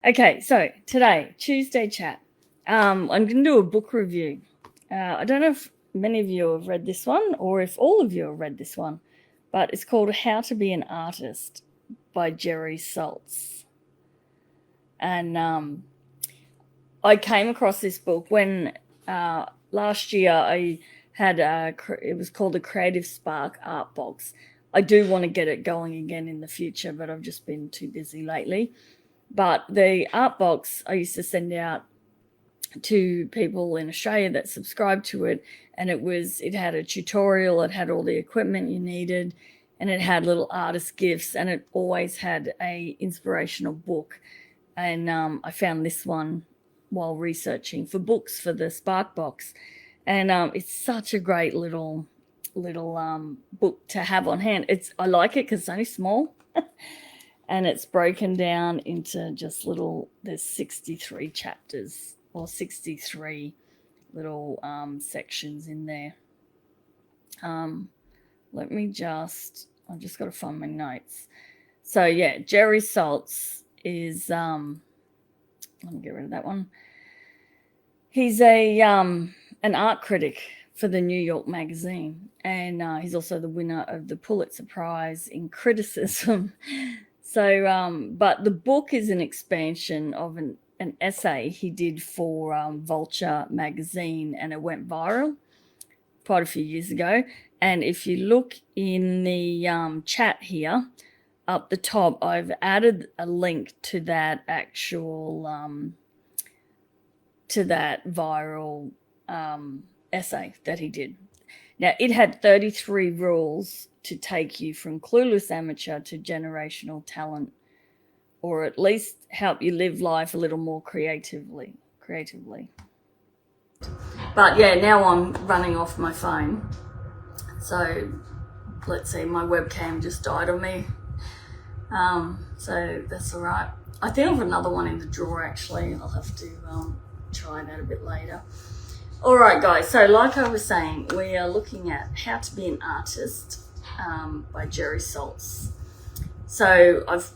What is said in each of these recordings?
Okay, so today, Tuesday chat. I'm going to do a book review. I don't know if many of you have read this one or if all of you have read this one, but it's called How to Be an Artist by Jerry Saltz. And I came across this book when last year I had it was called the Creative Spark Art Box. I do want to get it going again in the future, but I've just been too busy lately. But the art box I used to send out to people in Australia that subscribed to it, and it had a tutorial, it had all the equipment you needed, and it had little artist gifts, and it always had a inspirational book. And I found this one while researching for books for the Spark box, and it's such a great little book to have on hand. I like it because it's only small. And it's broken down into just there's 63 chapters or 63 little sections in there. I've just got to find my notes. So yeah, Jerry Saltz is, let me get rid of that one. He's an art critic for the New York Magazine, and he's also the winner of the Pulitzer Prize in criticism. So, but the book is an expansion of an essay he did for Vulture magazine, and it went viral quite a few years ago. And if you look in the chat here, up the top, I've added a link to that actual, to that viral essay that he did. Now, it had 33 rules to take you from clueless amateur to generational talent, or at least help you live life a little more creatively. But yeah, now I'm running off my phone. So let's see, my webcam just died on me. So that's all right. I think I have another one in the drawer actually. I'll have to try that a bit later. All right, guys. So like I was saying, we are looking at How to Be an Artist by Jerry Saltz. So I've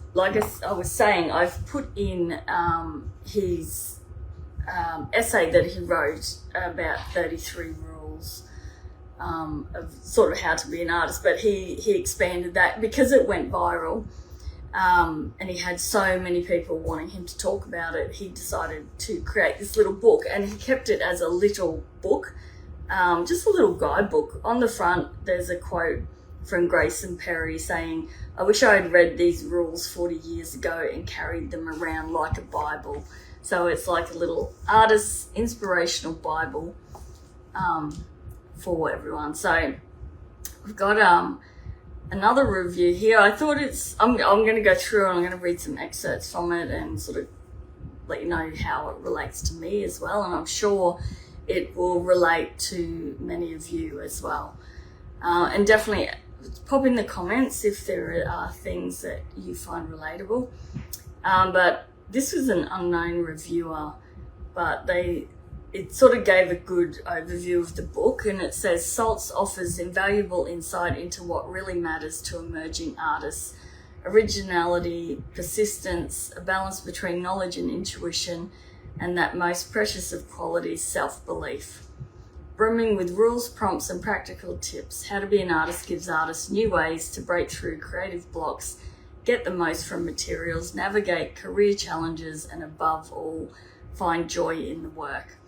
put in his essay that he wrote about 33 rules of sort of how to be an artist, but he expanded that because it went viral. And he had so many people wanting him to talk about it. He decided to create this little book, and he kept it as a little book, just a little guidebook. On the front, there's a quote from Grayson Perry saying, "I wish I had read these rules 40 years ago and carried them around like a Bible." So it's like a little artist's inspirational Bible for everyone. So we've got another review here. I thought I'm going to go through and I'm going to read some excerpts from it and sort of let you know how it relates to me as well. And I'm sure it will relate to many of you as well. And definitely pop in the comments if there are things that you find relatable. But this was an unknown reviewer, but it sort of gave a good overview of the book, and it says Saltz offers invaluable insight into what really matters to emerging artists: originality, persistence, a balance between knowledge and intuition, and that most precious of qualities, self-belief. Brimming with rules, prompts, and practical tips, How to Be an Artist gives artists new ways to break through creative blocks, get the most from materials, navigate career challenges, and above all, find joy in the work.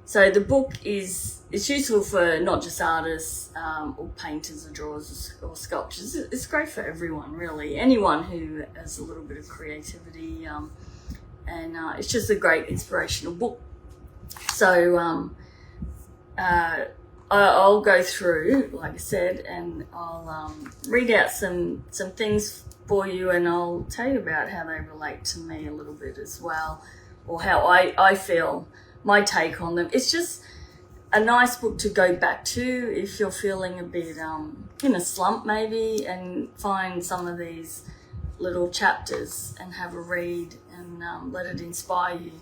So the book it's useful for not just artists or painters or drawers or sculptors. It's great for everyone, really. Anyone who has a little bit of creativity, and it's just a great inspirational book. So I'll go through, like I said, and I'll read out some things for you, and I'll tell you about how they relate to me a little bit as well, or how I feel, my take on them. It's just a nice book to go back to if you're feeling a bit in a slump maybe, and find some of these little chapters and have a read and let it inspire you.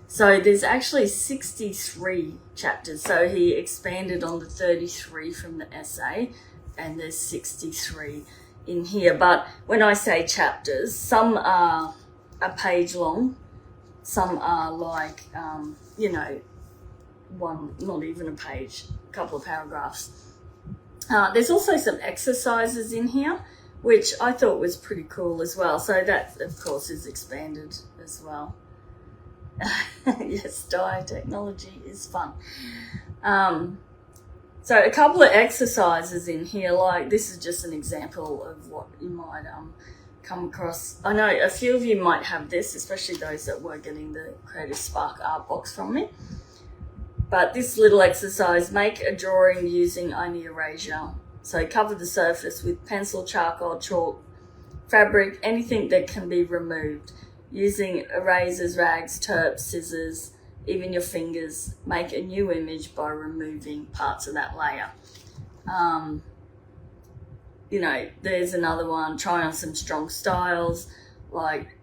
So there's actually 63 chapters. So he expanded on the 33 from the essay, and there's 63 in here. But when I say chapters, some are a page long, some are like, one, not even a page, a couple of paragraphs. There's also some exercises in here, which I thought was pretty cool as well. So that, of course, is expanded as well. Yes, dye technology is fun. So a couple of exercises in here, like this is just an example of what you might come across. I know a few of you might have this, especially those that were getting the Creative Spark art box from me. But this little exercise, make a drawing using only erasure. So cover the surface with pencil, charcoal, chalk, fabric, anything that can be removed. Using erasers, rags, terps, scissors, even your fingers. Make a new image by removing parts of that layer. There's another one, try on some strong styles, like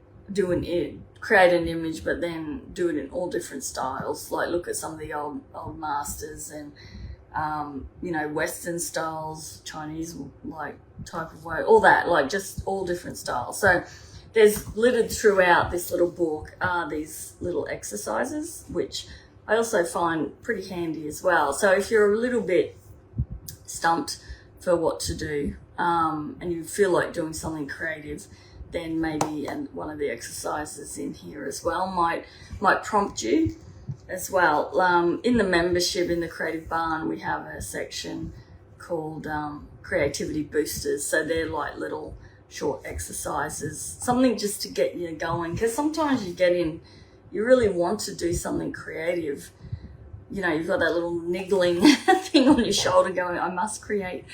create an image but then do it in all different styles. Like look at some of the old masters and Western styles, Chinese like type of way, all that, like just all different styles. So there's littered throughout this little book are these little exercises, which I also find pretty handy as well. So if you're a little bit stumped for what to do and you feel like doing something creative, then maybe one of the exercises in here as well might prompt you as well. In the membership in the Creative Barn, we have a section called Creativity Boosters. So they're like little short exercises, something just to get you going. Because sometimes you really want to do something creative. You've got that little niggling thing on your shoulder going, I must create,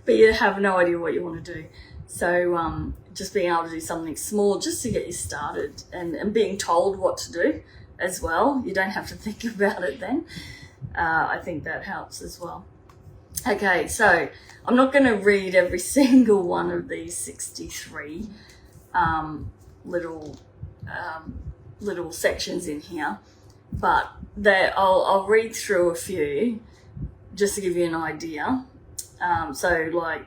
but you have no idea what you want to do. So just being able to do something small just to get you started and being told what to do as well. You don't have to think about it then. I think that helps as well. Okay, so I'm not going to read every single one of these 63 little sections in here, but I'll read through a few just to give you an idea. So like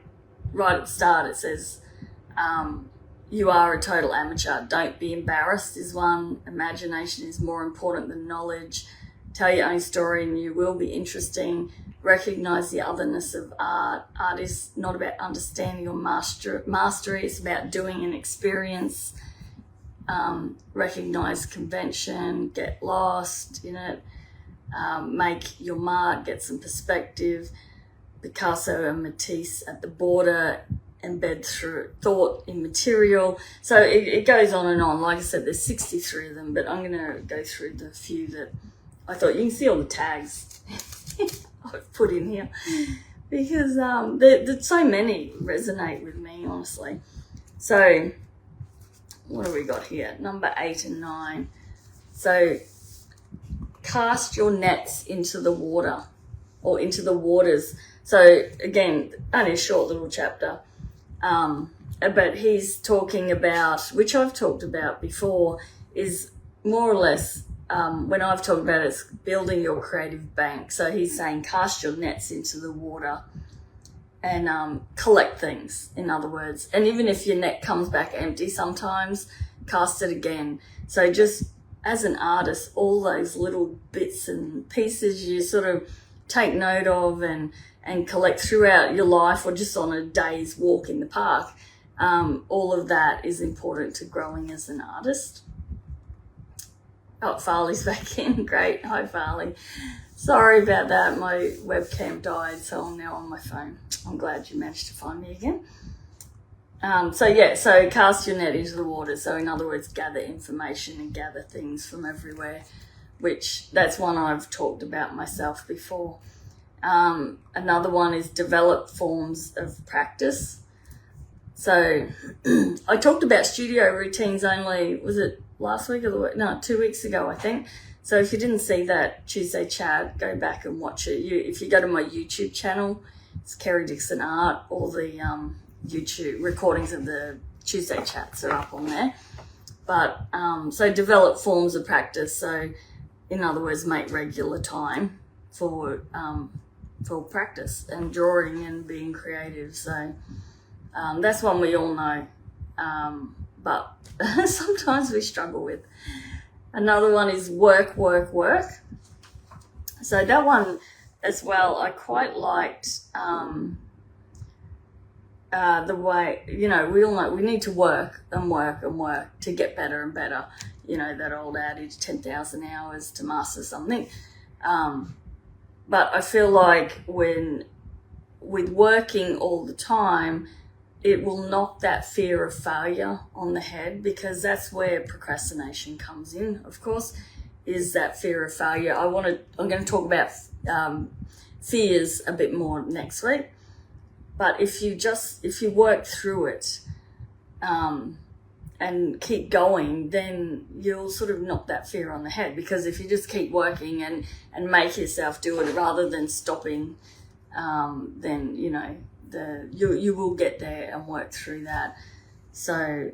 right at the start it says, you are a total amateur. Don't be embarrassed is one. Imagination is more important than knowledge. Tell your own story and you will be interesting. Recognize the otherness of art. Art is not about understanding or mastery. It's about doing an experience. Recognize convention. Get lost in it. Make your mark. Get some perspective. Picasso and Matisse at the border. Embed through thought in material. So it goes on and on. Like I said, there's 63 of them, but I'm going to go through the few that I thought. You can see all the tags I've put in here because so many resonate with me, honestly. So what have we got here? Number 8 and 9. So cast your nets into the water or into the waters. So again, only a short little chapter. But he's talking about, which I've talked about before, is more or less, when I've talked about it, it's building your creative bank. So he's saying cast your nets into the water and collect things, in other words. And even if your net comes back empty sometimes, cast it again. So just as an artist, all those little bits and pieces you sort of take note of and collect throughout your life or just on a day's walk in the park, all of that is important to growing as an artist. Oh, Farley's back in. Great. Hi, Farley. Sorry about that. My webcam died, so I'm now on my phone. I'm glad you managed to find me again. So cast your net into the water. So in other words, gather information and gather things from everywhere, which that's one I've talked about myself before. Another one is develop forms of practice. So I talked about studio routines only, was it last week or 2 weeks ago, I think. So if you didn't see that Tuesday chat, go back and watch it. If you go to my YouTube channel, it's Kerry Dixon Art. All the YouTube recordings of the Tuesday chats are up on there. But so develop forms of practice. So in other words, make regular time for practice and drawing and being creative. So that's one we all know, but sometimes we struggle with. Another one is work, work, work. So that one as well, I quite liked the way, we all know we need to work and work and work to get better and better. That old adage, 10,000 hours to master something. But I feel like with working all the time, it will knock that fear of failure on the head, because that's where procrastination comes in, of course, is that fear of failure. I'm going to talk about fears a bit more next week. But if you work through it and keep going, then you'll sort of knock that fear on the head. Because if you just keep working and make yourself do it rather than stopping, then, you will get there and work through that. So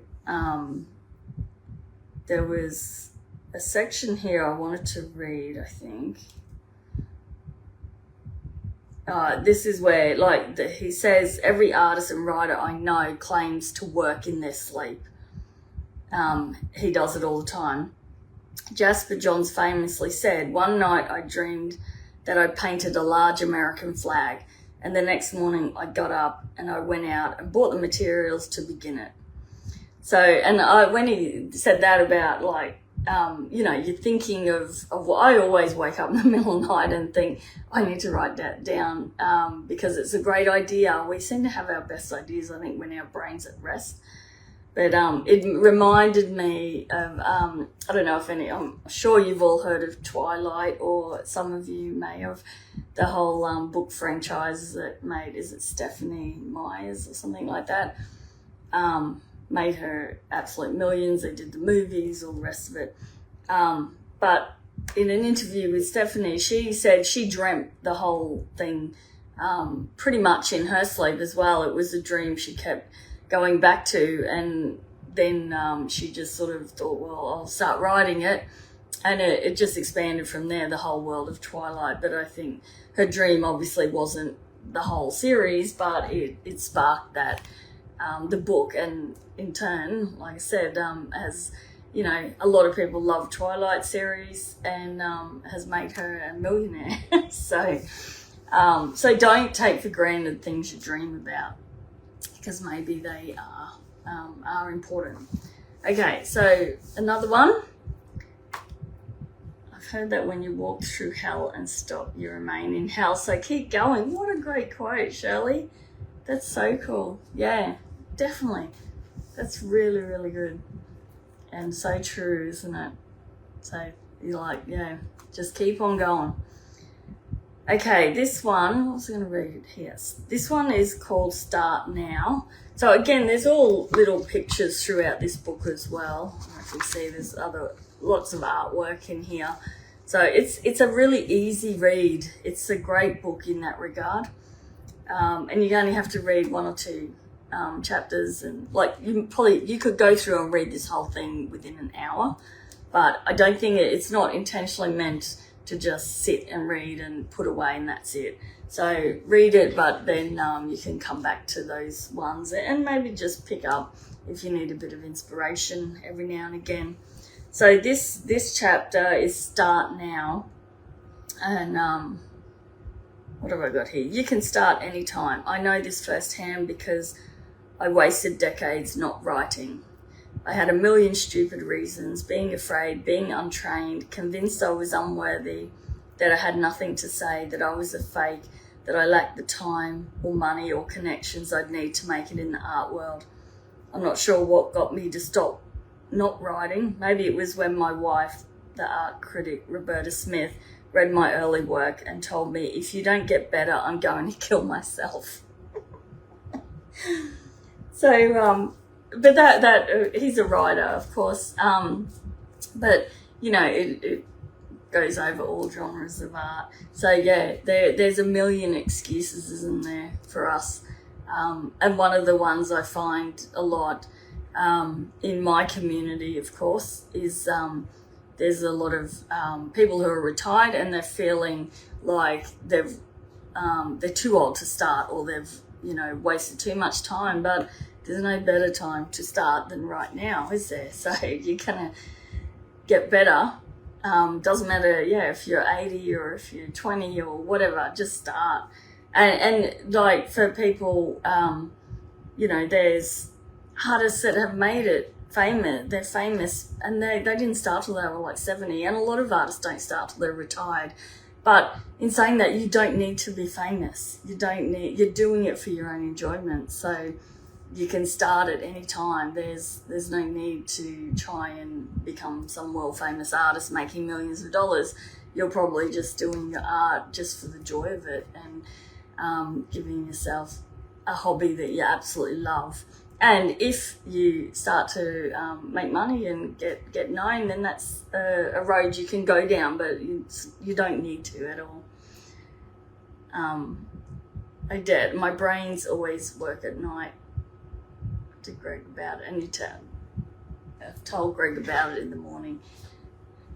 there was a section here I wanted to read, I think. This is where, he says, every artist and writer I know claims to work in their sleep. He does it all the time. Jasper Johns famously said, one night I dreamed that I painted a large American flag, and the next morning I got up and I went out and bought the materials to begin it. So, when he said that about you're thinking of I always wake up in the middle of the night and think, I need to write that down because it's a great idea. We seem to have our best ideas, I think, when our brain's at rest. But it reminded me of, I don't know if I'm sure you've all heard of Twilight, or some of you may have, the whole book franchise that made, is it Stephanie Myers or something like that? Made her absolute millions. They did the movies, all the rest of it. But in an interview with Stephanie, she said she dreamt the whole thing pretty much in her sleep as well. It was a dream she kept going back to, and then she just sort of thought, well, I'll start writing it, and it just expanded from there, the whole world of Twilight. But I think her dream obviously wasn't the whole series, but it sparked that, the book, and in turn, like I said, has, a lot of people love Twilight series, and has made her a millionaire. So don't take for granted things you dream about, because maybe they are important. Okay, so another one. I've heard that when you walk through hell and stop, you remain in hell. So keep going. What a great quote, Shirley. That's so cool. Yeah, definitely. That's really, really good. And so true, isn't it? So you're just keep on going. Okay, this one, what was I going to read here? This one is called Start Now. So again, there's all little pictures throughout this book as well. I don't know if you see there's lots of artwork in here. So it's a really easy read. It's a great book in that regard. And you only have to read one or two chapters, and you could go through and read this whole thing within an hour. But I don't think it's not intentionally meant to just sit and read and put away and that's it. So read it, but then you can come back to those ones and maybe just pick up if you need a bit of inspiration every now and again. So this chapter is Start Now. And what have I got here? You can start anytime. I know this firsthand because I wasted decades not writing. I had a million stupid reasons, being afraid, being untrained, convinced I was unworthy, that I had nothing to say, that I was a fake, that I lacked the time or money or connections I'd need to make it in the art world. I'm not sure what got me to stop not writing. Maybe it was when my wife, the art critic Roberta Smith, read my early work and told me, if you don't get better, I'm going to kill myself. So, but that he's a writer, of course, but it goes over all genres of art. So yeah, there's a million excuses, isn't there, for us? And one of the ones I find a lot in my community, of course, is there's a lot of people who are retired and they're feeling like they're too old to start, or they've wasted too much time. But there's no better time to start than right now, is there? So you're gonna get better. Doesn't matter, if you're 80 or if you're 20 or whatever, just start. And like for people, there's artists that have made it famous. They're famous, and they didn't start till they were like 70. And a lot of artists don't start till they're retired. But in saying that, you don't need to be famous. You're doing it for your own enjoyment. So you can start at any time. There's no need to try and become some world famous artist making millions of dollars. You're probably just doing your art just for the joy of it, and giving yourself a hobby that you absolutely love. And if you start to make money and get known, then that's a road you can go down, but you don't need to at all. My brains always work at night. To Greg about it, I've told Greg about it in the morning.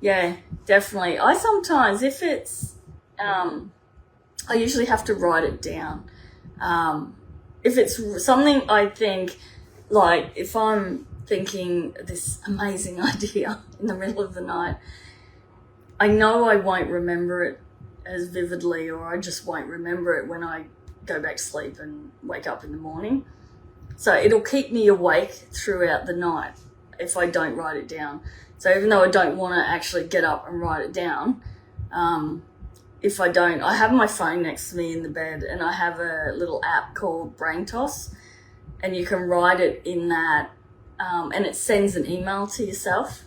Yeah, definitely. I sometimes, if it's, I usually have to write it down. If it's something I think, like if I'm thinking this amazing idea in the middle of the night, I know I won't remember it as vividly, or I just won't remember it when I go back to sleep and wake up in the morning. So it'll keep me awake throughout the night if I don't write it down. So even though I don't want to actually get up and write it down, if I don't, I have my phone next to me in the bed, and I have a little app called Brain Toss, and you can write it in that, and it sends an email to yourself.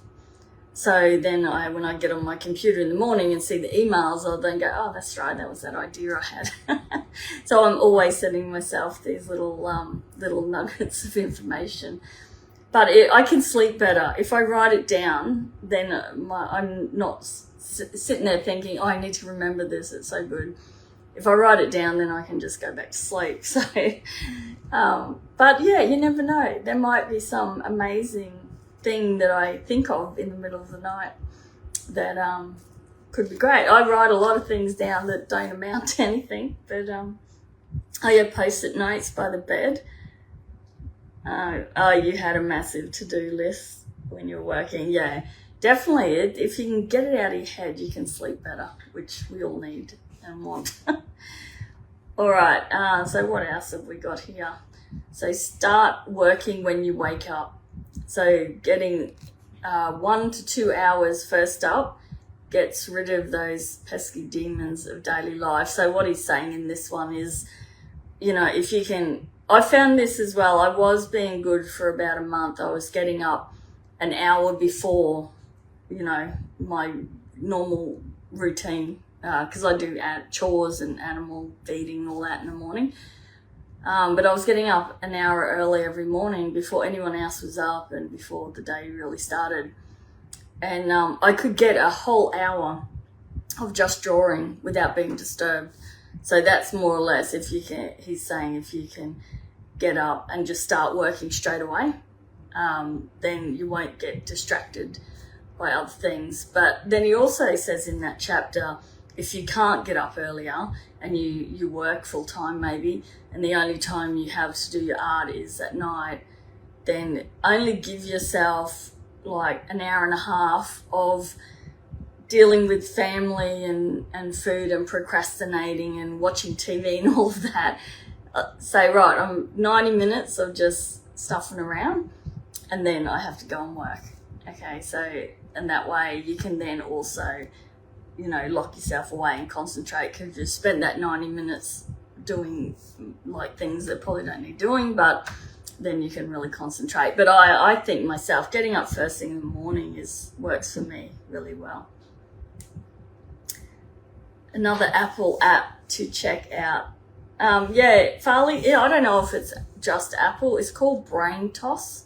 So then when I get on my computer in the morning and see the emails, I'll then go, oh, that's right, that was that idea I had. So I'm always sending myself these little nuggets of information. But I can sleep better. If I write it down, then I'm not sitting there thinking, oh, I need to remember this, it's so good. If I write it down, then I can just go back to sleep. So, but yeah, you never know. There might be some amazing thing that I think of in the middle of the night that could be great. I write a lot of things down that don't amount to anything, but I have post-it notes by the bed. You had a massive to-do list when you're working. Yeah, definitely. If you can get it out of your head, you can sleep better, which we all need and want. All right, so what else have we got here? So start working when you wake up. So getting 1 to 2 hours first up gets rid of those pesky demons of daily life. So what he's saying in this one is, if you can, I found this as well. I was being good for about a month. I was getting up an hour before, my normal routine, because I do chores and animal feeding and all that in the morning. But I was getting up an hour early every morning before anyone else was up and before the day really started. And I could get a whole hour of just drawing without being disturbed. So that's more or less he's saying if you can get up and just start working straight away, then you won't get distracted by other things. But then he also says in that chapter, if you can't get up earlier and you work full time maybe, and the only time you have to do your art is at night, then only give yourself like an hour and a half of dealing with family and food and procrastinating and watching TV and all of that. Say, right, I'm 90 minutes of just stuffing around, and then I have to go and work. Okay, so, and that way you can then also, lock yourself away and concentrate, because you spend that 90 minutes doing like things that probably don't need doing, but then you can really concentrate. But I think myself, getting up first thing in the morning works for me really well. Another Apple app to check out. Farley, I don't know if it's just Apple. It's called Brain Toss,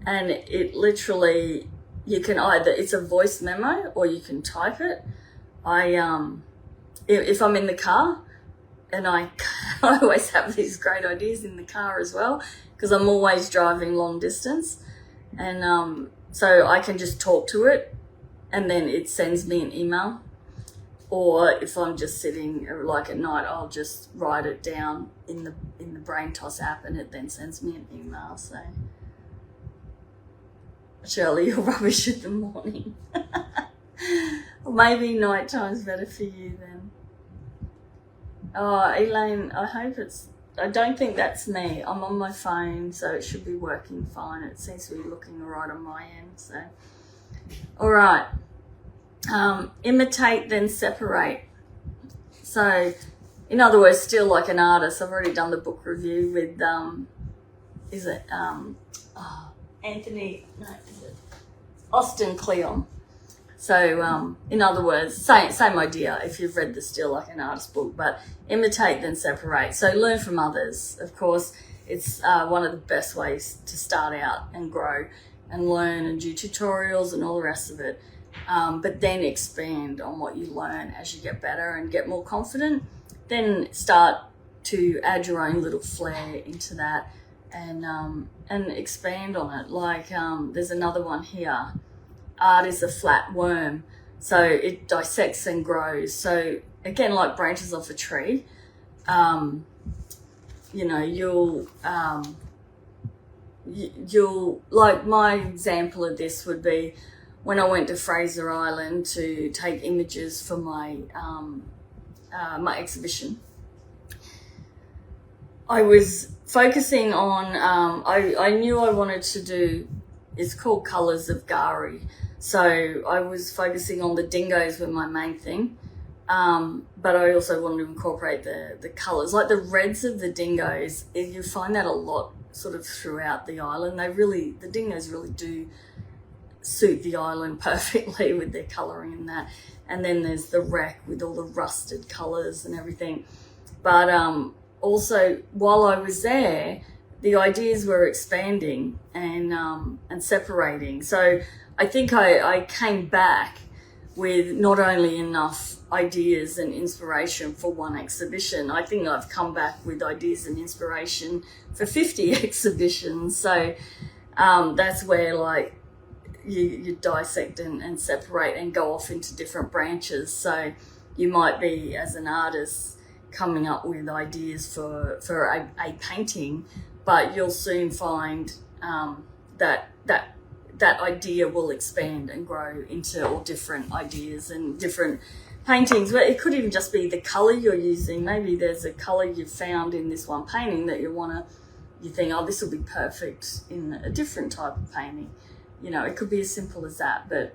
and it literally, you can it's a voice memo or you can type it. If I'm in the car, and I always have these great ideas in the car as well, because I'm always driving long distance, and so I can just talk to it, and then it sends me an email. Or if I'm just sitting like at night, I'll just write it down in the Brain Toss app, and it then sends me an email. So Shirley, you're rubbish in the morning. Or maybe night time's better for you then. Oh, Elaine, I don't think that's me. I'm on my phone, so it should be working fine. It seems to be looking all right on my end, so. All right. Imitate, then separate. So, in other words, still like an artist. I've already done the book review with, Austin Kleon. So, in other words, same idea if you've read the Still Like an Artist book, but imitate, then separate. So learn from others. Of course, it's one of the best ways to start out and grow and learn and do tutorials and all the rest of it. But then expand on what you learn as you get better and get more confident. Then start to add your own little flair into that and expand on it. Like there's another one here. Art is a flat worm, so it dissects and grows. So again, like branches off a tree, you'll like my example of this would be when I went to Fraser Island to take images for my my exhibition. I was focusing on I knew I wanted to do, it's called Colours of Gari. So I was focusing on the dingoes were my main thing, but I also wanted to incorporate the colours, like the reds of the dingoes. You find that a lot sort of throughout the island. The dingoes really do suit the island perfectly with their colouring and that. And then there's the wreck with all the rusted colours and everything. But also while I was there, the ideas were expanding and separating. So I think I came back with not only enough ideas and inspiration for one exhibition, I think I've come back with ideas and inspiration for 50 exhibitions. So that's where like you dissect and separate and go off into different branches. So you might be, as an artist, coming up with ideas for a painting, but you'll soon find that idea will expand and grow into all different ideas and different paintings. But it could even just be the colour you're using. Maybe there's a colour you've found in this one painting that you think, oh, this will be perfect in a different type of painting. It could be as simple as that. But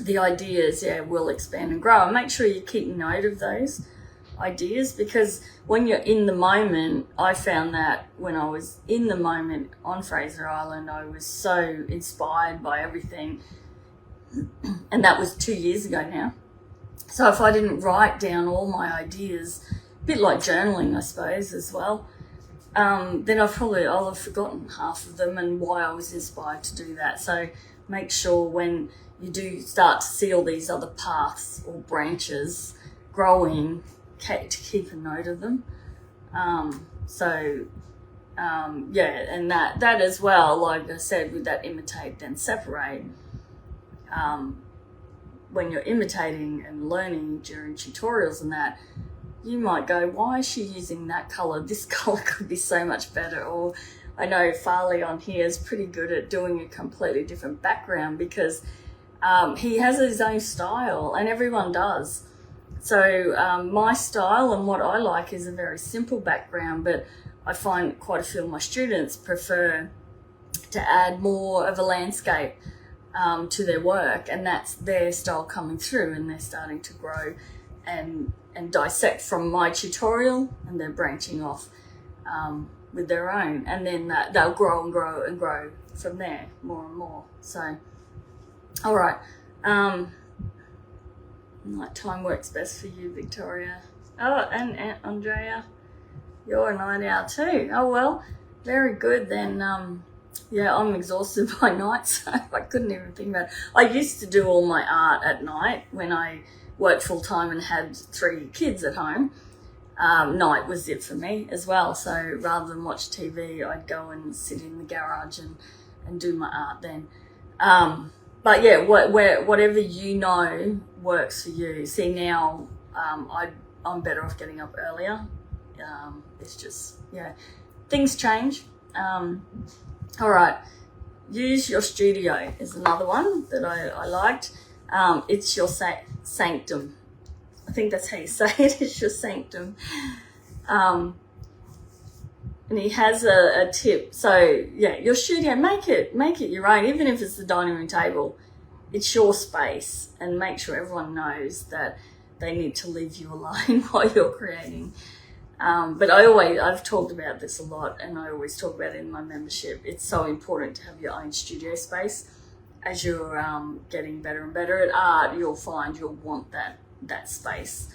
the ideas, will expand and grow. And make sure you keep note of those ideas, because when you're in the moment, I found that when I was in the moment on Fraser Island, I was so inspired by everything, and that was 2 years ago now. So if I didn't write down all my ideas, a bit like journaling I suppose as well, then I'll have forgotten half of them and why I was inspired to do that. So make sure when you do start to see all these other paths or branches growing, to keep a note of them. And that as well, like I said, with that imitate then separate, when you're imitating and learning during tutorials and that, you might go, why is she using that colour? This colour could be so much better. Or I know Farley on here is pretty good at doing a completely different background, because he has his own style, and everyone does. So my style and what I like is a very simple background, but I find quite a few of my students prefer to add more of a landscape to their work, and that's their style coming through, and they're starting to grow and dissect from my tutorial, and they're branching off with their own, and then they'll grow and grow and grow from there more and more. So, all right. Night time works best for you, Victoria. Oh, and Andrea, you're a night owl too. Oh well, very good then. I'm exhausted by night, so I couldn't even think about it. I used to do all my art at night when I worked full time and had 3 kids at home. Night was it for me as well. So rather than watch TV, I'd go and sit in the garage and do my art then. But yeah, whatever works for you. See, now I'm better off getting up earlier. It's just, things change. All right. use your studio is another one that I liked. It's your sanctum. I think that's how you say it. It's your sanctum. And he has a tip. So yeah, your studio, make it your own, even if it's the dining room table. It's your space, and make sure everyone knows that they need to leave you alone while you're creating. But I've talked about this a lot, and I always talk about it in my membership. It's so important to have your own studio space. As you're getting better and better at art, you'll find you'll want that space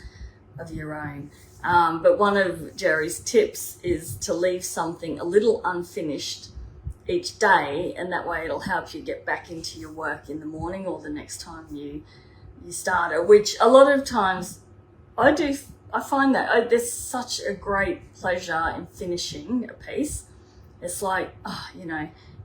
of your own. But one of Jerry's tips is to leave something a little unfinished each day, and that way it'll help you get back into your work in the morning or the next time you start it, which a lot of times I do. I find that there's such a great pleasure in finishing a piece. It's like,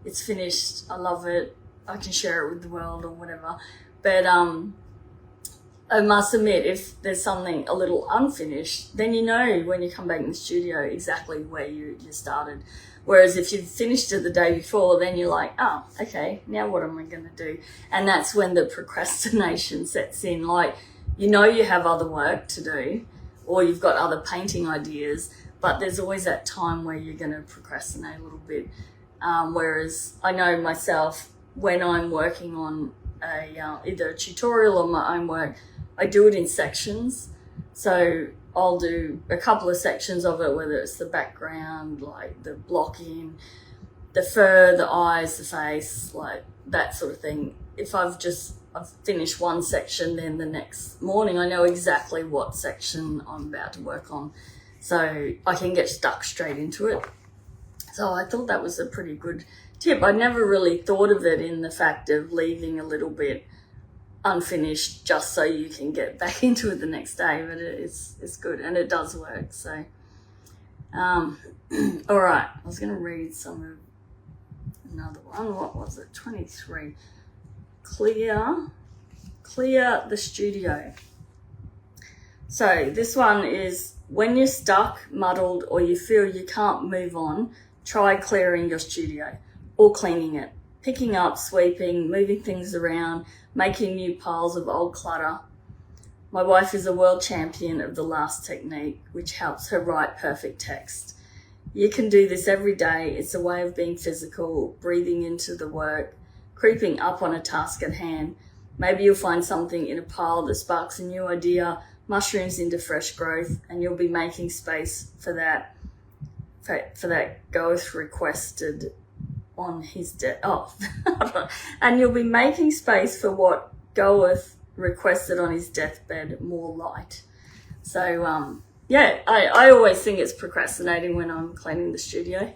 it's finished, I love it, I can share it with the world or whatever. But I must admit, if there's something a little unfinished, then you know when you come back in the studio exactly where you started. Whereas if you've finished it the day before, then you're like, oh, okay, now what am I going to do? And that's when the procrastination sets in. Like, you have other work to do, or you've got other painting ideas, but there's always that time where you're going to procrastinate a little bit. Whereas I know myself, when I'm working on either a tutorial or my own work, I do it in sections. So I'll do a couple of sections of it, whether it's the background, like the blocking, the fur, the eyes, the face, like that sort of thing. If I've finished one section, then the next morning I know exactly what section I'm about to work on. So I can get stuck straight into it. So I thought that was a pretty good tip. I never really thought of it in the fact of leaving a little bit unfinished just so you can get back into it the next day, but it's good and it does work. So all right, I was going to read another one. What was it? 23. Clear the studio. So this one is, when you're stuck, muddled, or you feel you can't move on, try clearing your studio or cleaning it, picking up, sweeping, moving things around, making new piles of old clutter. My wife is a world champion of the last technique, which helps her write perfect text. You can do this every day. It's a way of being physical, breathing into the work, creeping up on a task at hand. Maybe you'll find something in a pile that sparks a new idea, mushrooms into fresh growth, and you'll be making space for that Goeth requested on his death. And you'll be making space for what Goeth requested on his deathbed, more light. So I always think it's procrastinating when I'm cleaning the studio.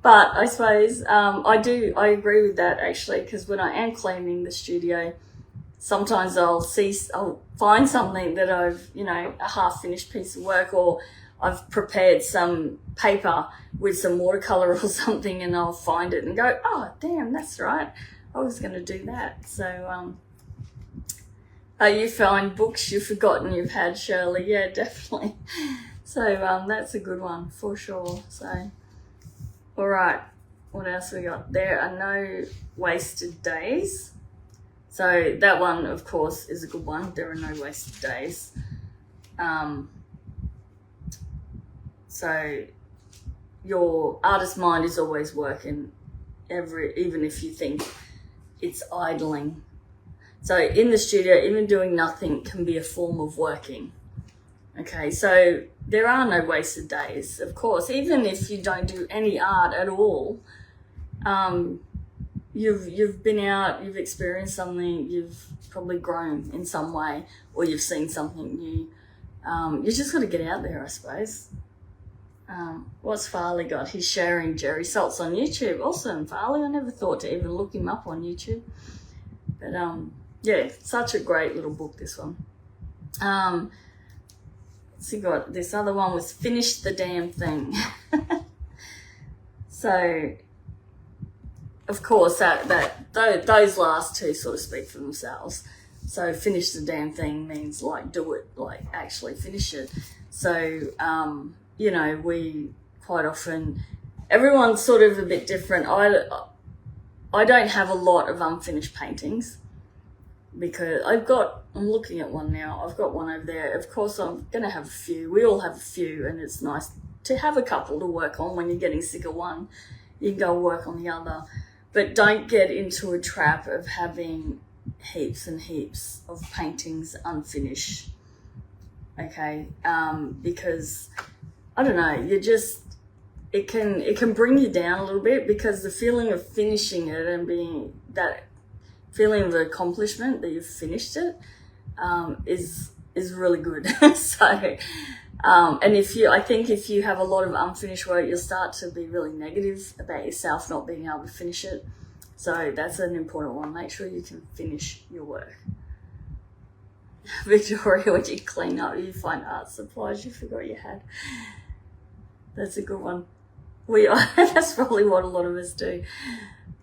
But I suppose I agree with that, actually, because when I am cleaning the studio, sometimes I'll find something that I've, a half-finished piece of work, or I've prepared some paper with some watercolor or something, and I'll find it and go, oh, damn, that's right, I was going to do that. So you find books you've forgotten you've had, Shirley? Yeah, definitely. So that's a good one for sure. So all right, what else we got? There are no wasted days. So that one, of course, is a good one. There are no wasted days. So your artist mind is always working, even if you think it's idling. So in the studio, even doing nothing can be a form of working. Okay, so there are no wasted days, of course. Even if you don't do any art at all, you've been out, you've experienced something, you've probably grown in some way, or you've seen something new. You just got to get out there, I suppose. What's Farley got? He's sharing Jerry Saltz on YouTube. Awesome, Farley. I never thought to even look him up on YouTube. But yeah, such a great little book, this one. So you got this other one was Finish the Damn Thing. So, of course, those last two sort of speak for themselves. So finish the damn thing means like do it, like actually finish it. So, we quite often, everyone's sort of a bit different. I don't have a lot of unfinished paintings because I'm looking at one now. I've got one over there. Of course, I'm going to have a few. We all have a few, and it's nice to have a couple to work on. When you're getting sick of one, you can go work on the other. But don't get into a trap of having heaps and heaps of paintings unfinished. Okay, because I don't know, it can bring you down a little bit, because the feeling of finishing it and being that feeling of accomplishment that you've finished it is really good. So, and I think if you have a lot of unfinished work, you'll start to be really negative about yourself not being able to finish it. So that's an important one. Make sure you can finish your work. Victoria, when you clean up, you find art supplies you forgot you had. That's a good one. That's probably what a lot of us do.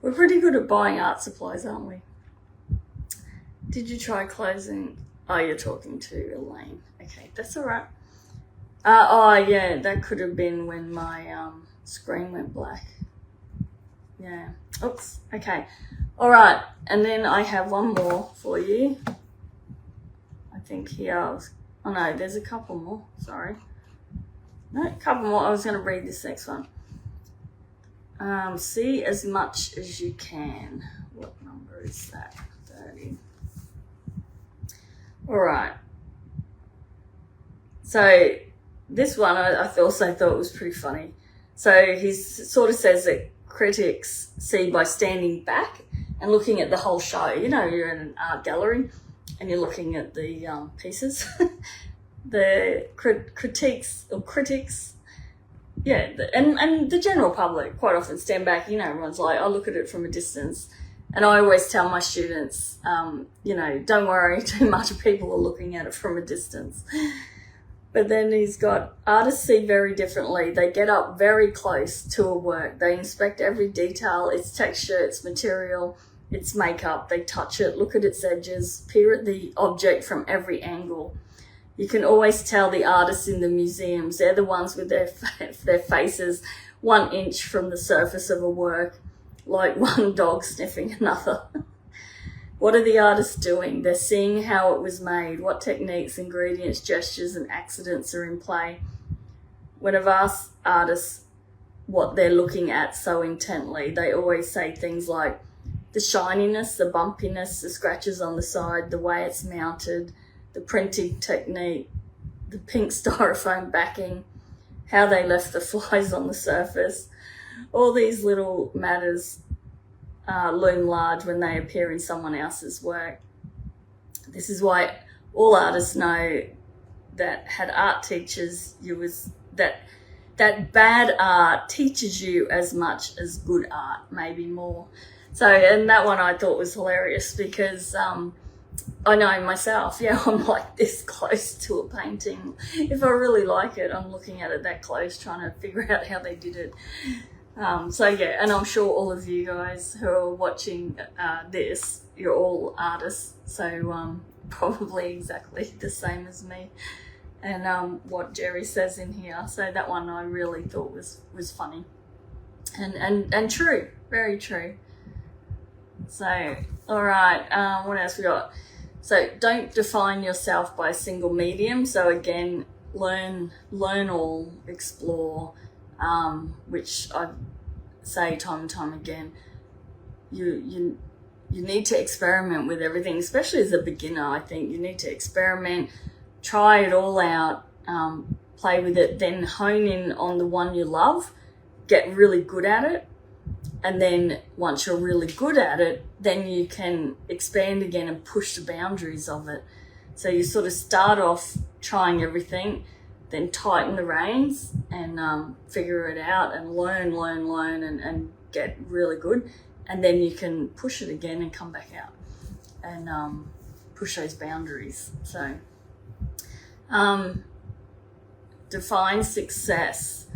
We're pretty good at buying art supplies, aren't we? Did you try closing? Oh, you're talking to Elaine. Okay, that's all right. Oh, yeah, that could have been when my screen went black. Yeah. Oops. Okay. All right. And then I have one more for you. I think here. Oh, no, there's a couple more. Sorry. No, a couple more. I was going to read this next one. See as much as you can. What number is that? 30. All right. So this one I also thought was pretty funny. So he sort of says that critics see by standing back and looking at the whole show. You know, you're in an art gallery and you're looking at the pieces. The critics, yeah, and the general public quite often stand back. You know, everyone's like, I look at it from a distance. And I always tell my students, you know, don't worry too much, people are looking at it from a distance. But then he's got, artists see very differently. They get up very close to a work. They inspect every detail, its texture, its material, its makeup. They touch it, look at its edges, peer at the object from every angle. You can always tell the artists in the museums. They're the ones with their faces 1 inch from the surface of a work, like one dog sniffing another. What are the artists doing? They're seeing how it was made, what techniques, ingredients, gestures, and accidents are in play. When I've asked artists what they're looking at so intently, they always say things like the shininess, the bumpiness, the scratches on the side, the way it's mounted, the printing technique, the pink styrofoam backing, how they left the flies on the surface. All these little matters loom large when they appear in someone else's work. This is why all artists know that had art teachers, that bad art teaches you as much as good art, maybe more. So, and that one I thought was hilarious because I know myself, I'm like this close to a painting. If I really like it, I'm looking at it that close, trying to figure out how they did it. And I'm sure all of you guys who are watching this, you're all artists, so probably exactly the same as me. And what Jerry says in here, so that one I really thought was funny and true, very true. So, all right, what else we got? So don't define yourself by a single medium. So again, learn all, explore. Which I say time and time again, you need to experiment with everything, especially as a beginner. I think you need to experiment, try it all out, play with it, then hone in on the one you love, get really good at it, and then once you're really good at it, then you can expand again and push the boundaries of it. So you sort of start off trying everything, then tighten the reins and figure it out and learn and get really good. And then you can push it again and come back out and push those boundaries. So define success.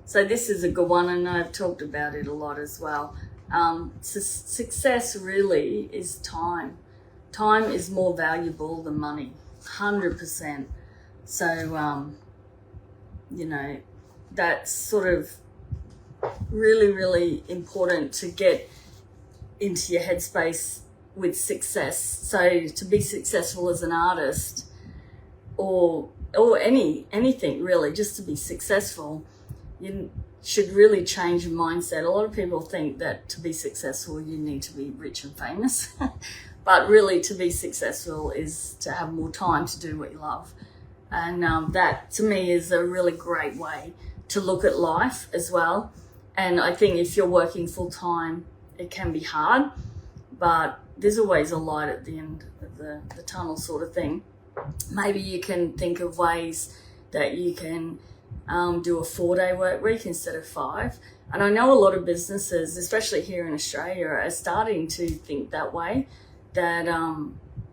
So this is a good one, and I've talked about it a lot as well. Success really is time. Time is more valuable than money, 100%. So, that's sort of really, really important to get into your headspace with success. So to be successful as an artist, or anything really, just to be successful, you should really change your mindset. A lot of people think that to be successful you need to be rich and famous, but really to be successful is to have more time to do what you love. And that to me is a really great way to look at life as well. And I think if you're working full time, it can be hard, but there's always a light at the end of the tunnel sort of thing. Maybe you can think of ways that you can do a 4-day work week instead of 5. And I know a lot of businesses, especially here in Australia, are starting to think that way, that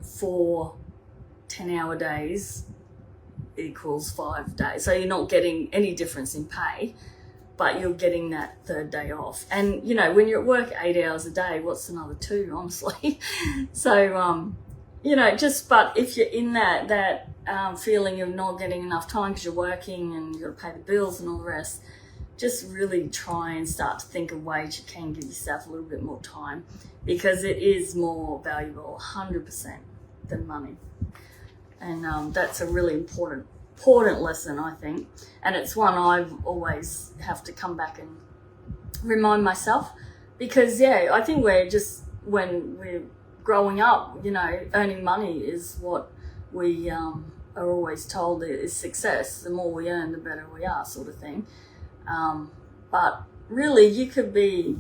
4 10-hour days equals 5 days. So you're not getting any difference in pay, but you're getting that 3rd day off. And, you know, when you're at work 8 hours a day, what's another 2, honestly? So, you know, but if you're in that feeling of not getting enough time because you're working and you've got to pay the bills and all the rest, just really try and start to think of ways you can give yourself a little bit more time, because it is more valuable 100% than money. And that's a really important lesson, I think. And it's one I've always have to come back and remind myself, because, yeah, I think when we're growing up, you know, earning money is what we are always told is success. The more we earn, the better we are, sort of thing. But really, you could be,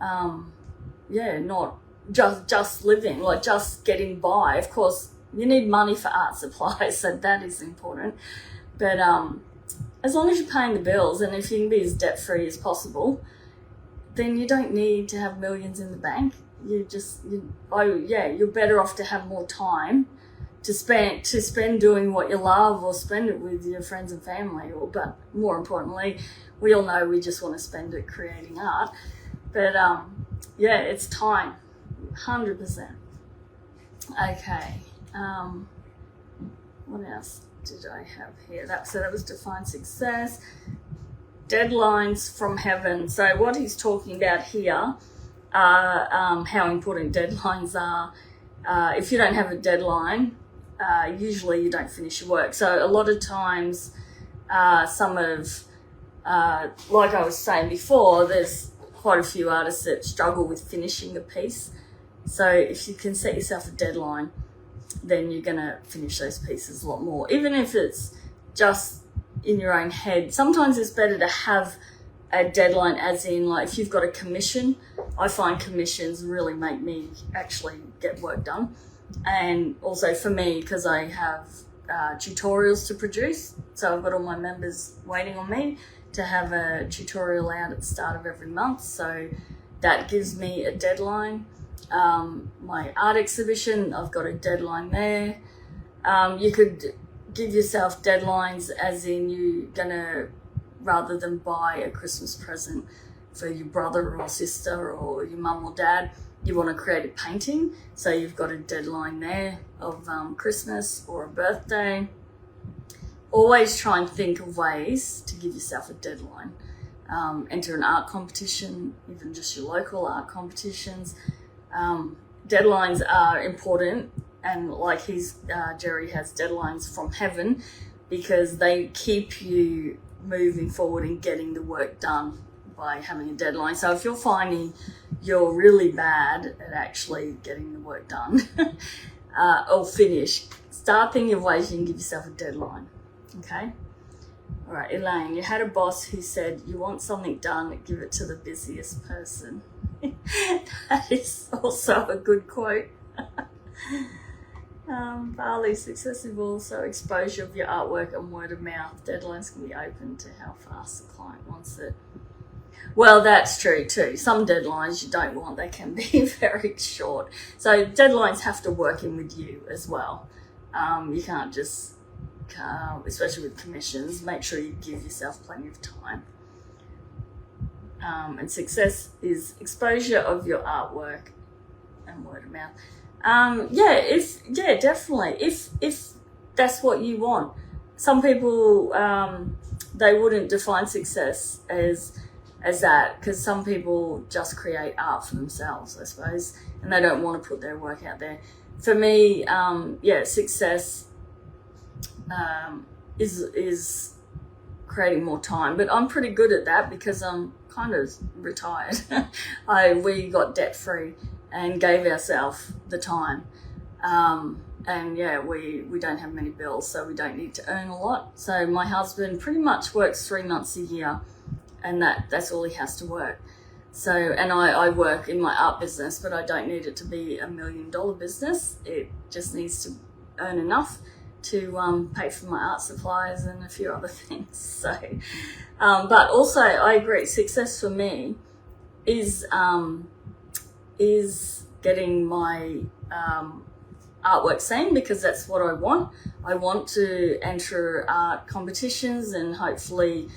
not just living, like just getting by. Of course, you need money for art supplies, so that is important. But as long as you're paying the bills, and if you can be as debt-free as possible, then you don't need to have millions in the bank. You're better off to have more time to spend doing what you love, or spend it with your friends and family, but more importantly, we all know we just want to spend it creating art. But it's time, 100%. Okay. What else did I have here? That was define success. Deadlines from heaven. So what he's talking about here are how important deadlines are. If you don't have a deadline, usually you don't finish your work. So a lot of times, like I was saying before, there's quite a few artists that struggle with finishing a piece. So if you can set yourself a deadline, then you're going to finish those pieces a lot more. Even if it's just in your own head, sometimes it's better to have a deadline, as in, like, if you've got a commission. I find commissions really make me actually get work done. And also for me, because I have tutorials to produce, so I've got all my members waiting on me to have a tutorial out at the start of every month. So that gives me a deadline. My art exhibition, I've got a deadline there. You could give yourself deadlines, as in you're gonna, rather than buy a Christmas present for your brother or sister or your mum or dad, you want to create a painting. So you've got a deadline there of Christmas or a birthday. Always try and think of ways to give yourself a deadline. Enter an art competition, even just your local art competitions. Deadlines are important, and like Jerry has deadlines from heaven, because they keep you moving forward and getting the work done by having a deadline. So if you're finding you're really bad at actually getting the work done or finished, start thinking of ways you can give yourself a deadline. Okay? All right, Elaine, you had a boss who said, you want something done, give it to the busiest person. That is also a good quote. Barley, success involves also exposure of your artwork and word of mouth. Deadlines can be open to how fast the client wants it. Well, that's true too. Some deadlines you don't want, they can be very short. So deadlines have to work in with you as well. You can't just, especially with commissions, make sure you give yourself plenty of time. And success is exposure of your artwork and word of mouth. Definitely. If that's what you want. Some people, they wouldn't define success as as that, because some people just create art for themselves, I suppose, and they don't want to put their work out there. For me, success is creating more time, but I'm pretty good at that because I'm kind of retired. We got debt free and gave ourselves the time, and we don't have many bills, so we don't need to earn a lot. So my husband pretty much works 3 months a year, and that's all he has to work. So, and I work in my art business, but I don't need it to be $1 million business. It just needs to earn enough to pay for my art supplies and a few other things. So, but also I agree, success for me is getting my artwork seen, because that's what I want. I want to enter art competitions and hopefully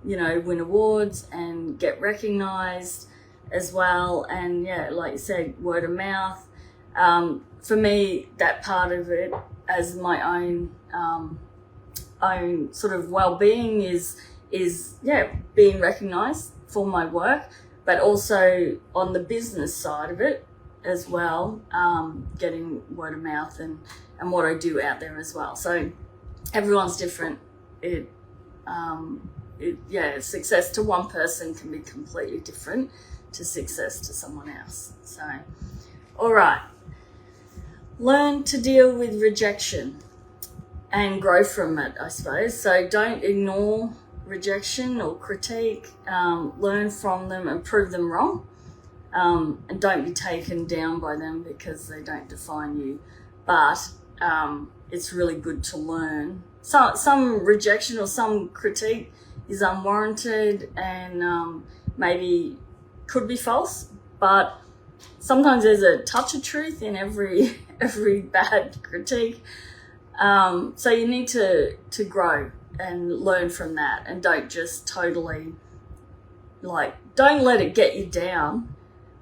win awards and get recognized as well. And like you said, word of mouth. For me, that part of it as my own sort of well-being is being recognized for my work, but also on the business side of it as well, getting word of mouth and what I do out there as well. So everyone's different. Success to one person can be completely different to success to someone else. So, all right. Learn to deal with rejection and grow from it, I suppose. So don't ignore rejection or critique. Learn from them and prove them wrong. And don't be taken down by them because they don't define you. But it's really good to learn. Some rejection or some critique is unwarranted and maybe could be false, but sometimes there's a touch of truth in every bad critique. So you need to grow and learn from that, and don't just totally don't let it get you down,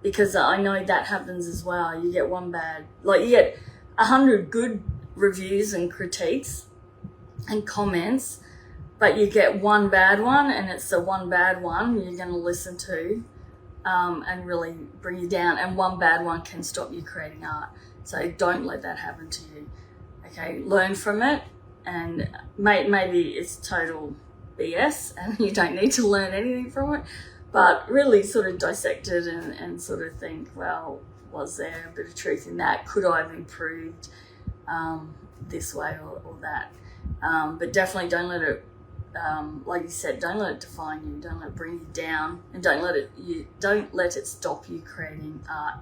because I know that happens as well. You get one bad, you get 100 good reviews and critiques and comments, but you get one bad one, and it's the one bad one you're going to listen to and really bring you down, and one bad one can stop you creating art. So don't let that happen to you. Okay, learn from it, and maybe it's total BS and you don't need to learn anything from it, but really sort of dissect it and sort of think, well, was there a bit of truth in that? Could I have improved this way or that? But definitely don't let it, like you said, don't let it define you. Don't let it bring you down, and don't let it stop you creating art,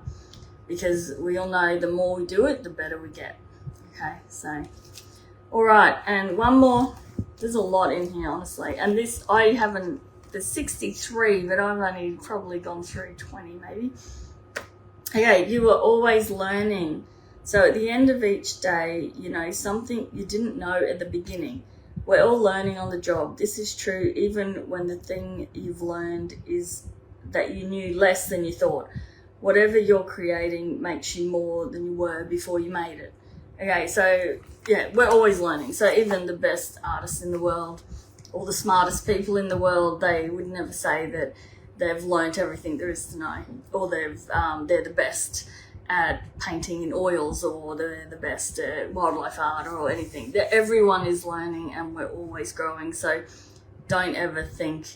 because we all know the more we do it, the better we get. Okay, so all right, and one more. There's a lot in here, honestly, and this there's 63, but I've only probably gone through 20 maybe. Okay, you are always learning. So at the end of each day, you know something you didn't know at the beginning. We're all learning on the job. This is true even when the thing you've learned is that you knew less than you thought. Whatever you're creating makes you more than you were before you made it. Okay, so yeah, we're always learning. So even the best artists in the world, or the smartest people in the world, they would never say that they've learned everything there is to know, or they're the best at painting in oils, or they're the best at wildlife art or anything. Everyone is learning, and we're always growing. So don't ever think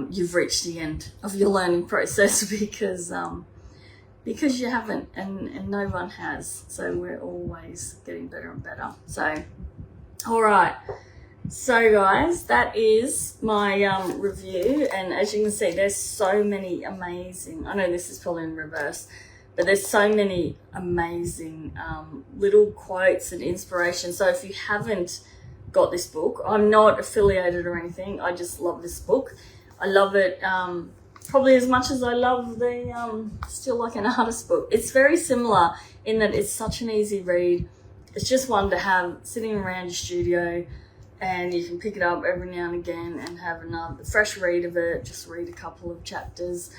you've reached the end of your learning process, because you haven't, and no one has. So we're always getting better and better. So all right, so guys, that is my review, and as you can see, there's so many amazing, I know this is probably in reverse, but there's so many amazing little quotes and inspiration. So if you haven't got this book, I'm not affiliated or anything, I just love this book. I love it probably as much as I love the Still Like an Artist book. It's very similar in that it's such an easy read. It's just one to have sitting around your studio, and you can pick it up every now and again and have another fresh read of it, just read a couple of chapters.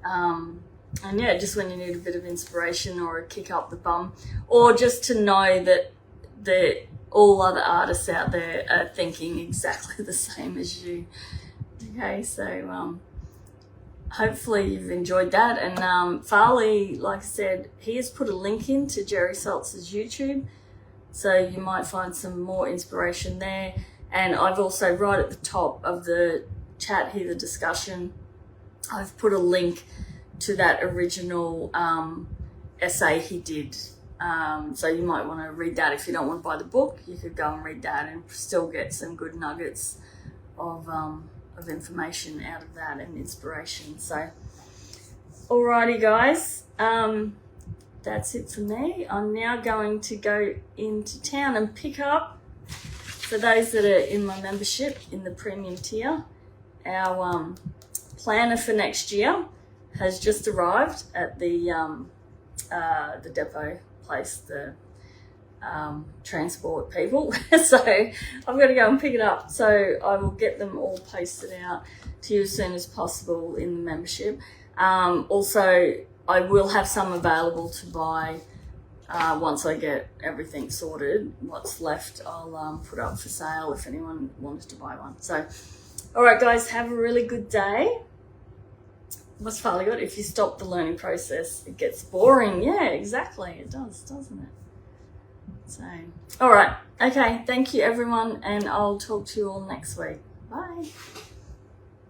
And yeah, just when you need a bit of inspiration or a kick up the bum, or just to know that all other artists out there are thinking exactly the same as you. Okay, so hopefully you've enjoyed that. And Farley, like I said, he has put a link in to Jerry Saltz's YouTube, so you might find some more inspiration there. And I've also, right at the top of the chat here, the discussion, I've put a link to that original essay he did. So you might want to read that. If you don't want to buy the book, you could go and read that and still get some good nuggets of information out of that and inspiration. So, alrighty guys, that's it for me. I'm now going to go into town and pick up, for those that are in my membership in the premium tier, our planner for next year has just arrived at the depot place, the transport people. So I've got to go and pick it up. So I will get them all posted out to you as soon as possible in the membership. Also, I will have some available to buy once I get everything sorted. What's left I'll put up for sale if anyone wanted to buy one. So, all right, guys, have a really good day. What's Farley got? If you stop the learning process, it gets boring. Yeah, exactly. It does, doesn't it? So, all right. Okay. Thank you, everyone. And I'll talk to you all next week. Bye.